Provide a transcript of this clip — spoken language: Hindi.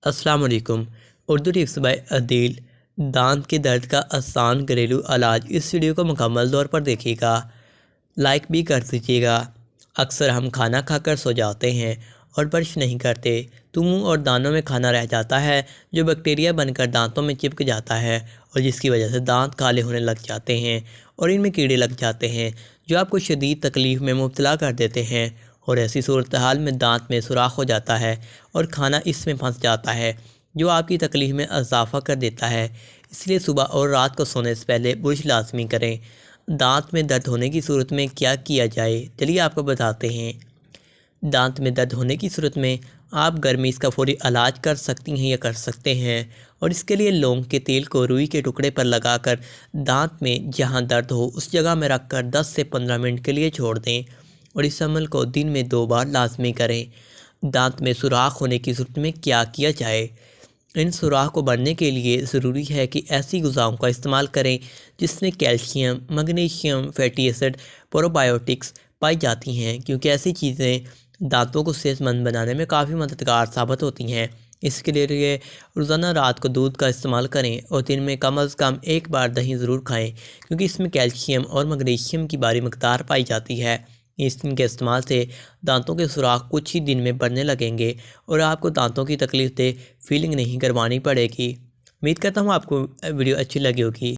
अस्सलाम वालेकुम। Urdu tips by Adeel. दांत के दर्द का आसान घरेलू इलाज। इस वीडियो को मुकम्मल तौर पर देखिएगा, लाइक भी कर दीजिएगा। अक्सर हम खाना खाकर सो जाते हैं और ब्रश नहीं करते तो मुंह और दांतों में खाना रह जाता है जो बैक्टीरिया बनकर दांतों में चिपक जाता है और जिसकी वजह से दांत काले होने लग जाते हैं और इनमें कीड़े लग जाते हैं जो आपको शदीद तकलीफ़ में मुब्तला कर देते हैं। और ऐसी सूरत हाल में दांत में सुराख हो जाता है और खाना इसमें फंस जाता है जो आपकी तकलीफ़ में इजाफ़ा कर देता है। इसलिए सुबह और रात को सोने से पहले ब्रश लाजमी करें। दांत में दर्द होने की सूरत में क्या किया जाए, चलिए आपको बताते हैं। दांत में दर्द होने की सूरत में आप गर्मी इसका फौरी इलाज कर सकती हैं या कर सकते हैं। और इसके लिए लौंग के तेल को रुई के टुकड़े पर लगाकर दांत में जहां दर्द हो उस जगह में रखकर 10 से 15 मिनट के लिए छोड़ दें और इस अमल को दिन में 2 बार लाजमी करें। दांत में सुराख होने की सूरत में क्या किया जाए। इन सुराख को भरने के लिए ज़रूरी है कि ऐसी ग़िज़ाओं का इस्तेमाल करें जिसमें calcium, magnesium, fatty acid, probiotics पाई जाती हैं, क्योंकि ऐसी चीज़ें दांतों को सेहतमंद बनाने में काफ़ी मददगार साबित होती हैं। इसके लिए रोज़ाना रात को दूध का इस्तेमाल करें और दिन में कम अज़ कम 1 बार दही ज़रूर खाएं, क्योंकि इसमें कैल्शियम और मैग्नीशियम की भारी मकदार पाई जाती है। इनके इस्तेमाल से दांतों के सुराख कुछ ही दिन में बढ़ने लगेंगे और आपको दांतों की तकलीफ दे फीलिंग नहीं करवानी पड़ेगी। उम्मीद करता हूँ आपको वीडियो अच्छी लगी होगी।